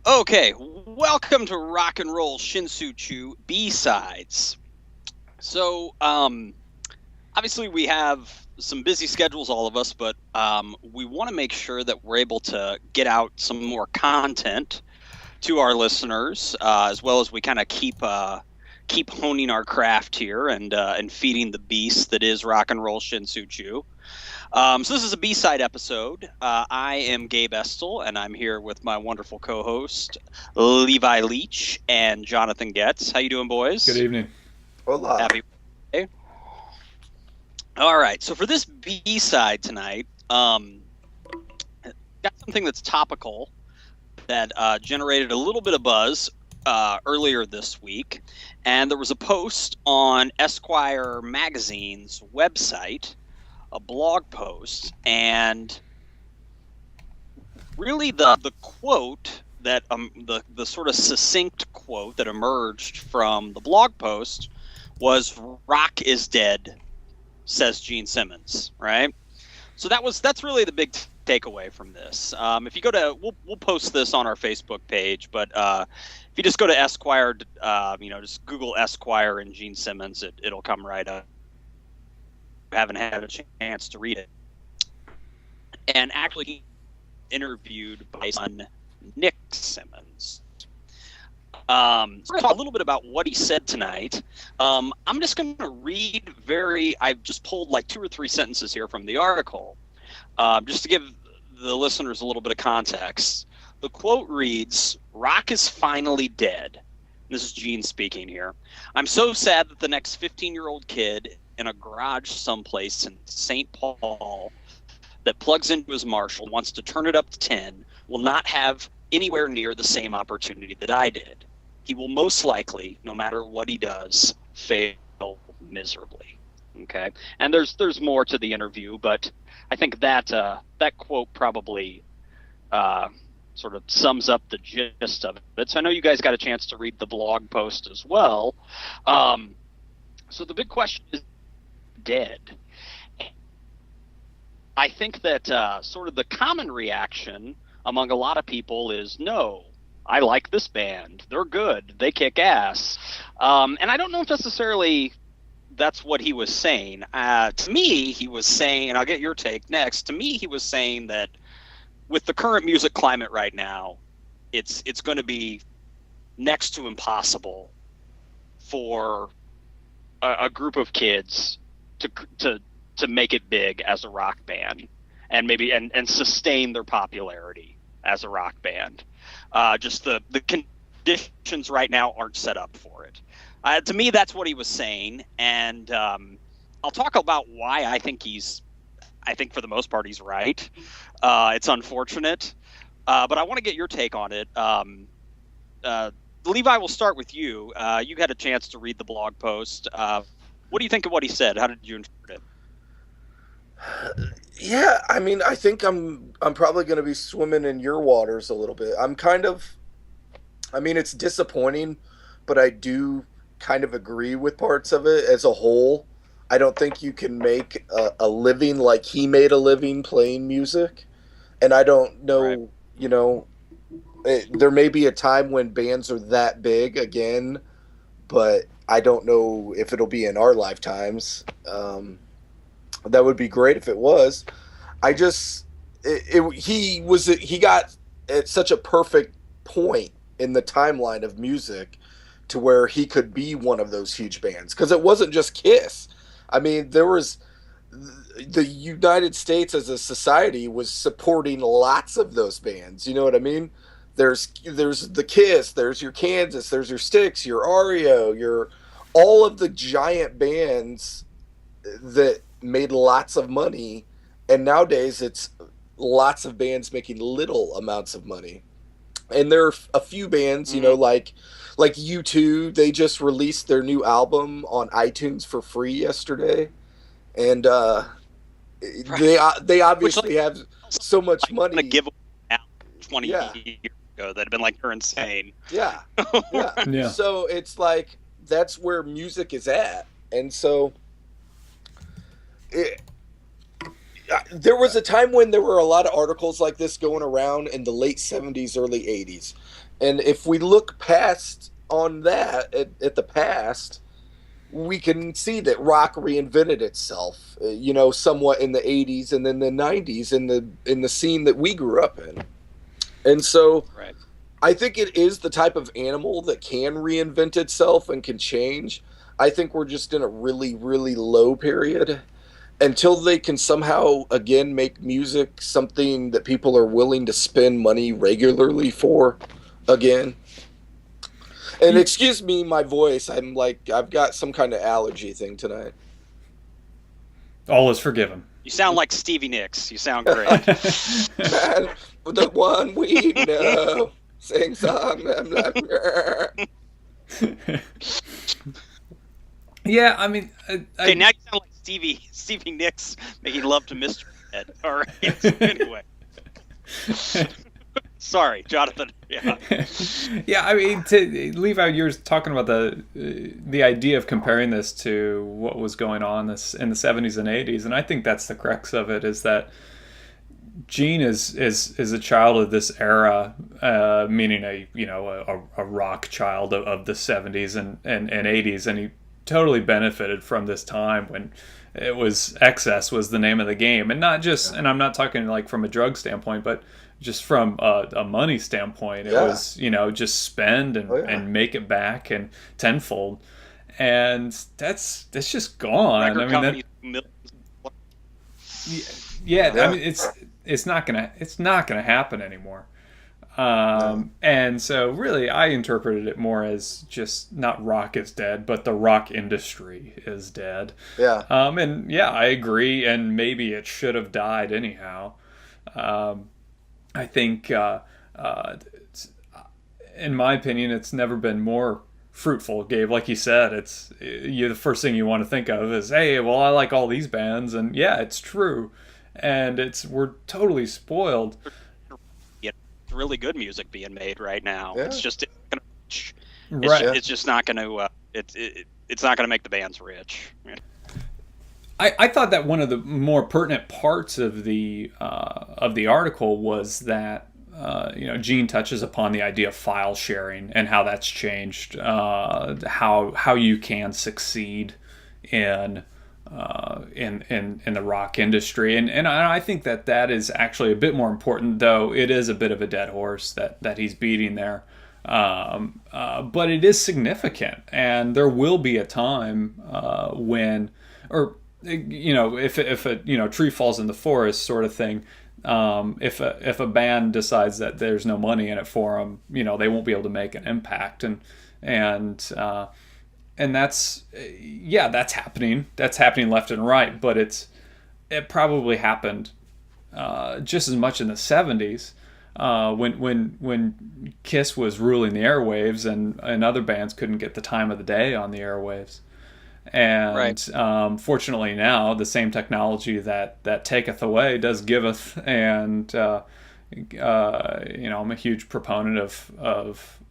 Okay, welcome to Rock and Roll Shin-Soo Choo B-Sides. So, obviously we have some busy schedules, all of us, but we want to make sure that we're able to get out some more content to our listeners, as well as we kind of keep honing our craft here and feeding the beast that is Rock and Roll Shin-Soo Choo. So this is a B-side episode. I am Gabe Estel, and I'm here with my wonderful co-host, Levi Leach and Jonathan Getz. How you doing, boys? Good evening. Hola. Happy Wednesday. All right, so for this B-side tonight, got something that's topical that generated a little bit of buzz earlier this week, and there was a post on Esquire magazine's website, a blog post, and really the quote that the sort of succinct quote that emerged from the blog post was "Rock is dead," says Gene Simmons, right? So that's really the big takeaway from this. If you go to, we'll post this on our Facebook page, but if you just go to Esquire, just Google Esquire and Gene Simmons, it'll come right up. Haven't had a chance to read it, and actually interviewed by son Nick Simmons. So we're going to talk a little bit about what he said tonight. I'm just going to read I've just pulled like 2 or 3 sentences here from the article, just to give the listeners a little bit of context. The quote reads, "Rock is finally dead." This is Gene speaking here. "I'm so sad that the next 15-year-old kid in a garage someplace in St. Paul that plugs into his Marshall, wants to turn it up to 10, will not have anywhere near the same opportunity that I did. He will most likely, no matter what he does, fail miserably." Okay, and there's more to the interview, but I think that that quote probably sort of sums up the gist of it. So I know you guys got a chance to read the blog post as well. So the big question is, dead. I think that sort of the common reaction among a lot of people is, no, I like this band. They're good. They kick ass. And I don't know if necessarily that's what he was saying. To me, he was saying, and I'll get your take next, to me he was saying that with the current music climate right now, it's going to be next to impossible for a group of kids to make it big as a rock band and maybe and sustain their popularity as a rock band. Just the conditions right now aren't set up for it. To me, that's what he was saying, and I'll talk about why I think for the most part he's right. It's unfortunate, but I want to get your take on it. Levi, we'll start with you. You had a chance to read the blog post. What do you think of what he said? How did you interpret it? Yeah, I mean, I think I'm probably going to be swimming in your waters a little bit. It's disappointing, but I do kind of agree with parts of it as a whole. I don't think you can make a living like he made a living playing music. And I don't know, right. There may be a time when bands are that big again, but I don't know if it'll be in our lifetimes. That would be great if it was. He got at such a perfect point in the timeline of music to where he could be one of those huge bands. Because it wasn't just Kiss. I mean, there was the United States as a society was supporting lots of those bands. You know what I mean? There's the Kiss, there's your Kansas, there's your Styx, your REO, your all of the giant bands that made lots of money, and nowadays it's lots of bands making little amounts of money. And there are a few bands, like U2, they just released their new album on iTunes for free yesterday, and they obviously have so much money. Give out 20 years ago that'd have been like, you're insane. Yeah. So it's like that's where music is at, and so There was a time when there were a lot of articles like this going around in the late 70s, early 80s. And if we look past on that at the past, we can see that rock reinvented itself, somewhat in the 80s and then the 90s in the scene that we grew up in. And so Right. I think it is the type of animal that can reinvent itself and can change. I think we're just in a really, really low period until they can somehow again make music something that people are willing to spend money regularly for again. And excuse me, my voice. I've got some kind of allergy thing tonight. All is forgiven. You sound like Stevie Nicks. You sound great. Man, the one we know sing song. Yeah, I mean, Okay, now you sound like Stevie Nicks making love to Mr. Ed. All right. Anyway. Sorry, Jonathan. Yeah. Yeah, I mean, to leave out, you're talking about the idea of comparing this to what was going on in the 70s and 80s, and I think that's the crux of it, is that Gene is a child of this era, meaning a rock child of the 70s and 80s, and he totally benefited from this time when it was excess was the name of the game, and not just, and I'm not talking like from a drug standpoint, but just from a money standpoint. It was, just spend and make it back and tenfold, and that's just gone. I mean, I mean, it's not gonna happen anymore. And so really I interpreted it more as just not rock is dead, but the rock industry is dead. And I agree, and maybe it should have died anyhow. I think in my opinion it's never been more fruitful, Gabe. Like you said, it's the first thing you want to think of is, hey, well, I like all these bands, and yeah, it's true, and we're totally spoiled. Really good music being made right now. It's just right. It's just not going to it's not going to make the bands rich. I thought that one of the more pertinent parts of the article was that Gene touches upon the idea of file sharing and how that's changed, how you can succeed in the rock industry, and I think that is actually a bit more important, though it is a bit of a dead horse that he's beating there, but it is significant, and there will be a time when, or if a tree falls in the forest sort of thing. If a band decides that there's no money in it for them, they won't be able to make an impact, and that's happening. That's happening left and right, but it probably happened just as much in the 70s when Kiss was ruling the airwaves, and other bands couldn't get the time of the day on the airwaves. And fortunately now the same technology that taketh away does giveth, and I'm a huge proponent of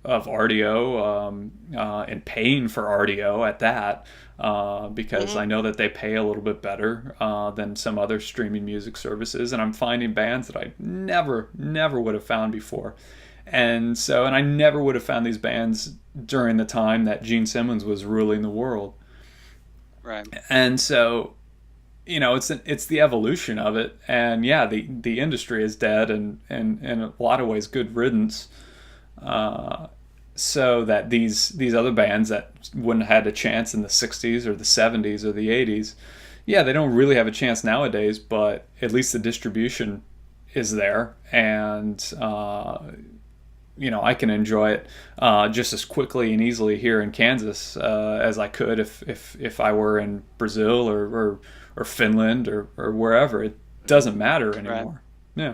RDO, and paying for RDO at that, because I know that they pay a little bit better than some other streaming music services, and I'm finding bands that I never would have found before. And I never would have found these bands during the time that Gene Simmons was ruling the world. Right. And so, it's the evolution of it, and the industry is dead, and in a lot of ways good riddance. So that these other bands that wouldn't have had a chance in the 60s or the 70s or the 80s, they don't really have a chance nowadays, but at least the distribution is there, and I can enjoy it just as quickly and easily here in Kansas as I could if I were in Brazil or Finland or wherever. It doesn't matter anymore. Right. Yeah.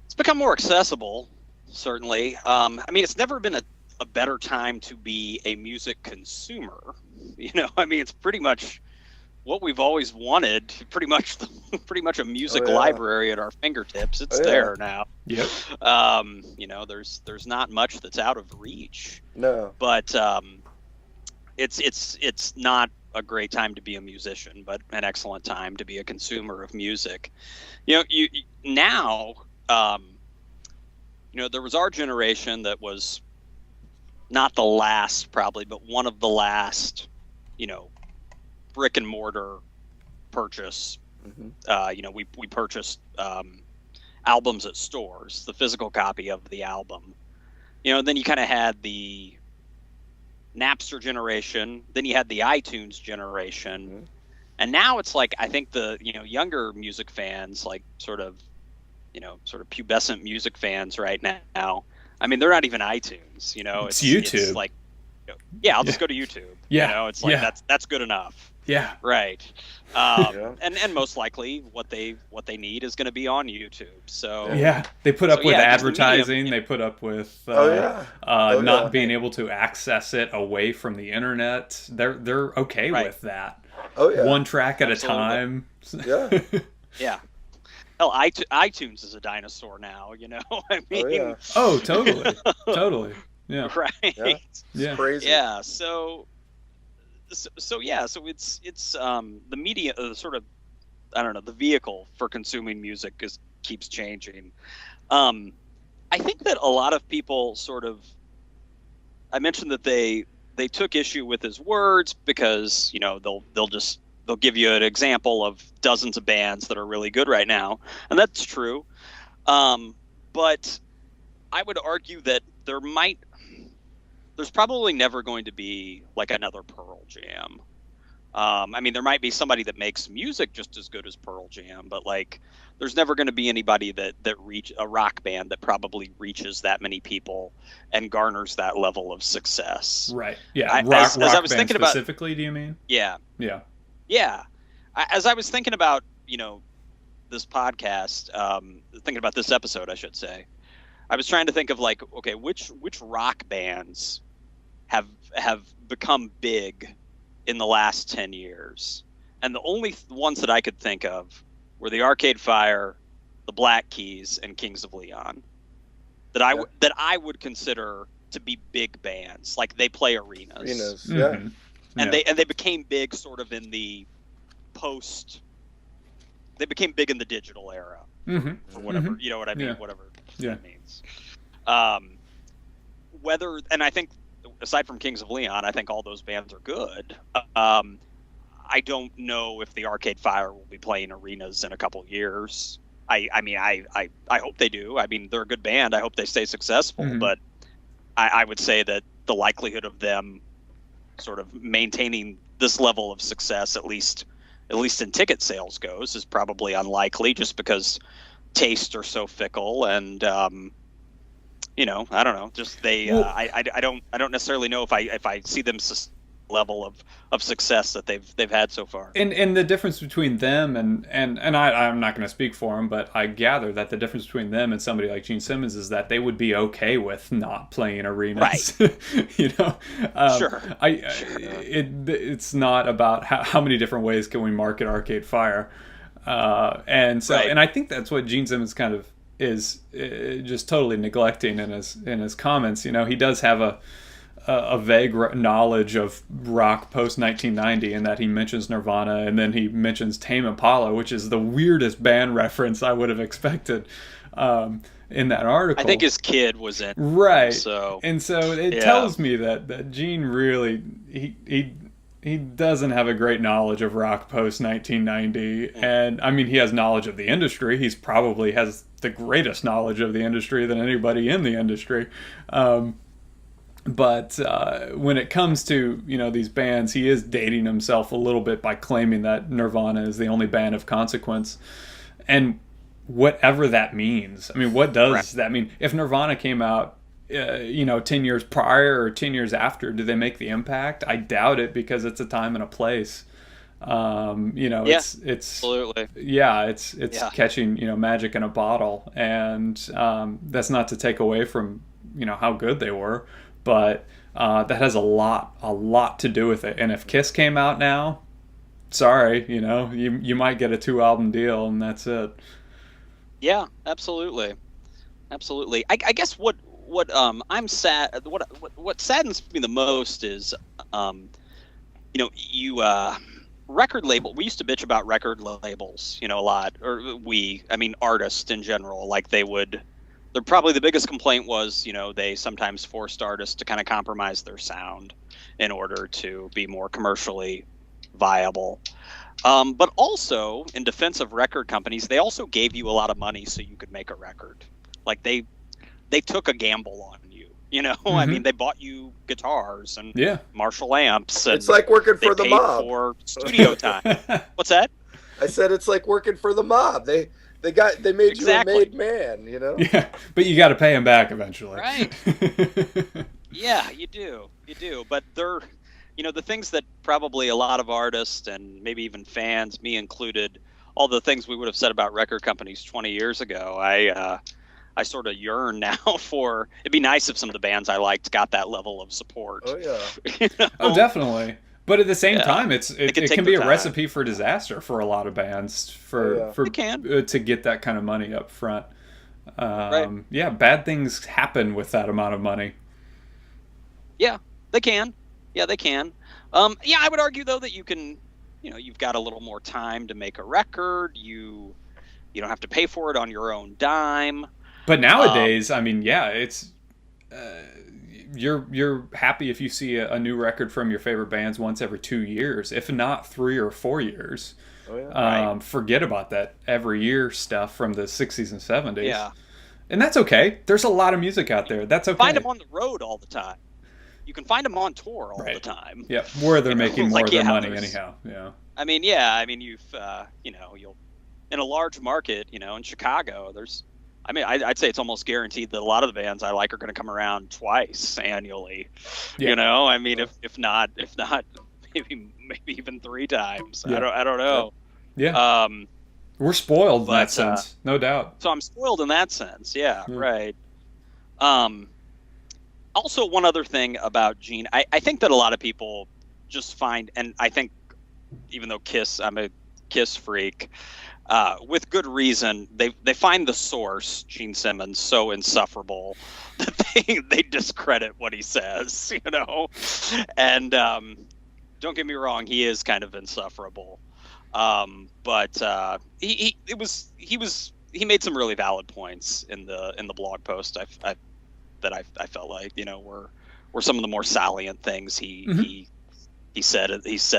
It's become more accessible, certainly. It's never been a better time to be a music consumer. It's pretty much what we've always wanted. Pretty much a music library at our fingertips. It's there now. Yep. There's not much that's out of reach. No. But it's not a great time to be a musician, but an excellent time to be a consumer of music. You now, there was our generation that was not the last probably, but one of the last, brick and mortar purchase. We purchased albums at stores, the physical copy of the album. Then you kind of had the Napster generation, then you had the iTunes generation, and now it's like, I think the younger music fans, like sort of pubescent music fans right now, I mean, they're not even iTunes, it's YouTube. It's like, I'll just go to YouTube. It's like that's good enough. Yeah. Right. And most likely what they need is going to be on YouTube. So they put up with advertising. They put up with not being able to access it away from the internet. They're okay with that. One track at a time. Yeah. Yeah. Hell, iTunes is a dinosaur now. I mean. Oh, totally. Totally. Yeah. Right. Yeah. It's crazy. Yeah. So it's the media, sort of, I don't know, the vehicle for consuming music keeps changing. I think that a lot of people I mentioned that they took issue with his words because they'll give you an example of dozens of bands that are really good right now, and that's true. But I would argue that there's probably never going to be like another Pearl Jam. I mean, there might be somebody that makes music just as good as Pearl Jam, but like, there's never going to be anybody that reach a rock band that probably reaches that many people and garners that level of success. Right. Yeah. As I was band thinking about specifically, do you mean? Yeah. Yeah. Yeah. As I was thinking about, this podcast, thinking about this episode, I should say, I was trying to think of like, okay, which rock bands have become big in the last 10 years. And the only ones that I could think of were the Arcade Fire, the Black Keys, and Kings of Leon. That I would consider to be big bands. Like, they play arenas. Mm-hmm. And they became big sort of in the they became big in the digital era. For whatever, you know what I mean? Whatever that means. And I think, aside from Kings of Leon, I think all those bands are good. I don't know if the Arcade Fire will be playing arenas in a couple years. I mean, I hope they do. I mean, they're a good band. I hope they stay successful. But I would say that the likelihood of them sort of maintaining this level of success, at least in ticket sales goes, is probably unlikely, just because tastes are so fickle. And I don't know. Just I don't necessarily know if I see them level of success that they've had so far. And the difference between them and I'm not going to speak for them, but I gather that the difference between them and somebody like Gene Simmons is that they would be okay with not playing arenas. Right. Sure. It's not about how many different ways can we market Arcade Fire, and I think that's what Gene Simmons kind of is just totally neglecting in his comments. He does have a vague knowledge of rock post 1990, in that he mentions Nirvana and then he mentions Tame Impala, which is the weirdest band reference I would have expected in that article. I think his kid was in. Right. So it tells me that Gene really he doesn't have a great knowledge of rock post 1990, and I mean, he has knowledge of the industry. He's probably has the greatest knowledge of the industry than anybody in the industry. But when it comes to, these bands, he is dating himself a little bit by claiming that Nirvana is the only band of consequence. And whatever that means, I mean, what does that mean? If Nirvana came out, 10 years prior or 10 years after, do they make the impact? I doubt it, because it's a time and a place. It's absolutely. Yeah, it's catching, magic in a bottle. And that's not to take away from, how good they were. But that has a lot to do with it. And if Kiss came out now, sorry, you might get a 2-album deal and that's it. Yeah, absolutely. I guess what I'm sad. What saddens me the most is you record label. We used to bitch about record labels, a lot, or I mean, artists in general. Like probably the biggest complaint was, they sometimes forced artists to kind of compromise their sound in order to be more commercially viable. But also, in defense of record companies, they also gave you a lot of money so you could make a record. Like they took a gamble on you. I mean, they bought you guitars and Marshall amps. And it's like working for the mob. For studio time. What's that? I said it's like working for the mob. They made you a made man. Yeah, but you got to pay them back eventually. Right. Yeah, you do. But they're, the things that probably a lot of artists and maybe even fans, me included, all the things we would have said about record companies 20 years ago, I sort of yearn now for. It'd be nice if some of the bands I liked got that level of support. Oh yeah. Oh, definitely. But at the same time, it can be a time. Recipe for disaster for a lot of bands to get that kind of money up front. Right. Yeah, bad things happen with that amount of money. Yeah, they can. Yeah, they can. Yeah, I would argue though that you can. You've got a little more time to make a record. You don't have to pay for it on your own dime. But nowadays, I mean, yeah, it's you're happy if you see a new record from your favorite bands once every 2 years, if not 3 or 4 years. Oh, yeah. Right. Forget about that every year stuff from the 60s and 70s. Yeah. And that's okay. There's a lot of music out there. That's okay. Find them on the road all the time. You can find them on tour all the time. Yeah, where they're making more of their money anyhow. Yeah. I mean, you've, you'll, in a large market, in Chicago, I'd say it's almost guaranteed that a lot of the bands I like are going to come around twice annually. Yeah. I mean, if not, maybe even 3 times. Yeah. I don't know. Yeah. We're spoiled in that sense, no doubt. So I'm spoiled in that sense. Yeah. Right. Also, one other thing about Gene, I think that a lot of people just find, and I think even though I'm a Kiss freak, with good reason, they find the source, Gene Simmons, so insufferable that they discredit what he says, And don't get me wrong, he is kind of insufferable, but he made some really valid points in the blog post that I felt like were some of the more salient things he said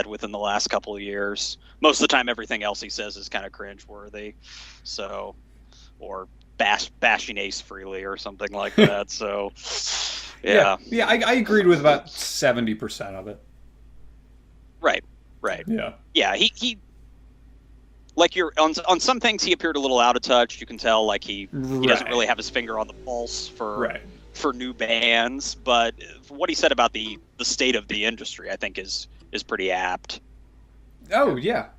within the last couple of years. Most of the time, everything else he says is kind of cringeworthy, or bashing Ace Frehley or something like that. So, yeah, I agreed with about 70% of it. Right. Yeah. He like on some things he appeared a little out of touch. You can tell like he doesn't really have his finger on the pulse for new bands, but what he said about the state of the industry, I think is pretty apt. Oh yeah,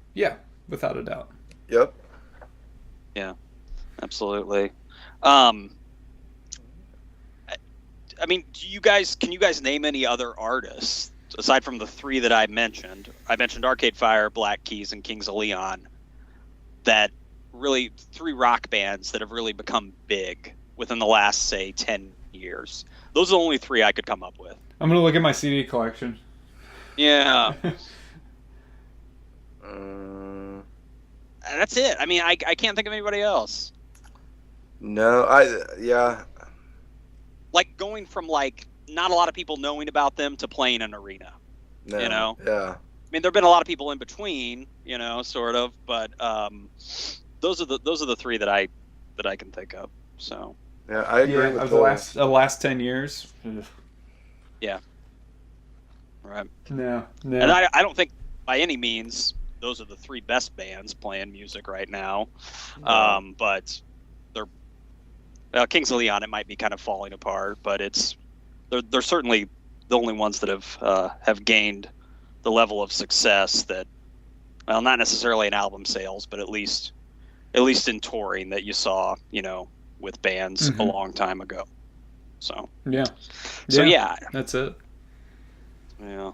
without a doubt. Yep. Yeah, absolutely. I mean, can you guys name any other artists aside from the 3 that I mentioned? I mentioned Arcade Fire, Black Keys, and Kings of Leon. That really 3 rock bands that have really become big within the last, say, 10 years. Those are the only 3 I could come up with. I'm gonna look at my CD collection. Yeah. That's it. I mean, I can't think of anybody else. No, Like going from like not a lot of people knowing about them to playing an arena. No, I Yeah. mean, there've been a lot of people in between, sort of, but those are the 3 that I can think of. So. Yeah, I agree with the last 10 years. Yeah. Right. No. And I don't think by any means those are the 3 best bands playing music right now. No. But they're Kings of Leon. It might be kind of falling apart, but they're certainly the only ones that have gained the level of success that, well, not necessarily in album sales, but at least in touring that you saw, with bands a long time ago. So yeah, that's it. Yeah.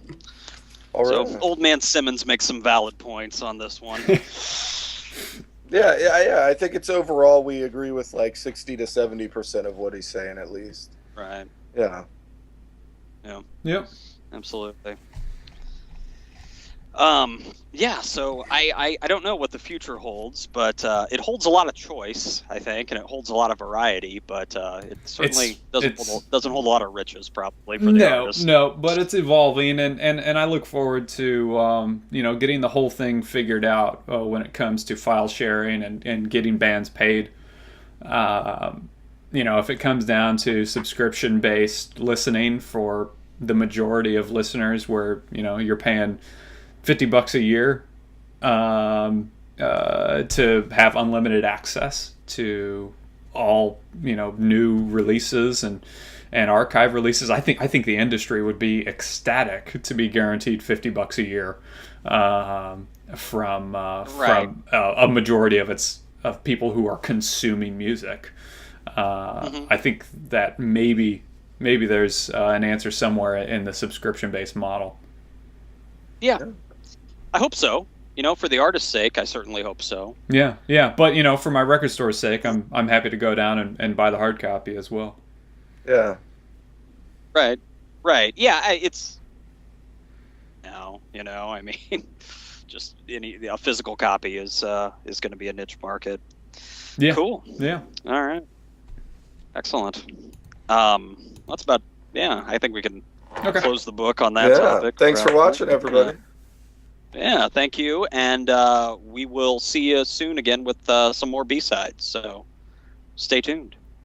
All right. So old man Simmons makes some valid points on this one. Yeah. I think it's overall we agree with like 60 to 70% of what he's saying at least. Right. Yeah. Yeah. Yep. Absolutely. Yeah, so I don't know what the future holds, but it holds a lot of choice, I think, and it holds a lot of variety, but it certainly doesn't hold a lot of riches, probably, for the artist. No, but it's evolving, and I look forward to getting the whole thing figured out when it comes to file sharing and getting bands paid. If it comes down to subscription based listening for the majority of listeners, where you're paying $50 a year to have unlimited access to all new releases and archive releases. I think the industry would be ecstatic to be guaranteed $50 a year from a majority of people who are consuming music. I think that maybe there's an answer somewhere in the subscription based model. Yeah. I hope so. For the artist's sake, I certainly hope so. Yeah. But for my record store's sake, I'm happy to go down and buy the hard copy as well. Yeah. Right. Yeah. It's I mean, just a physical copy is going to be a niche market. Yeah. Cool. Yeah. All right. Excellent. That's about. Yeah. I think we can close the book on that topic. Thanks for watching, everybody. Yeah, thank you, and we will see you soon again with some more B-sides, so stay tuned.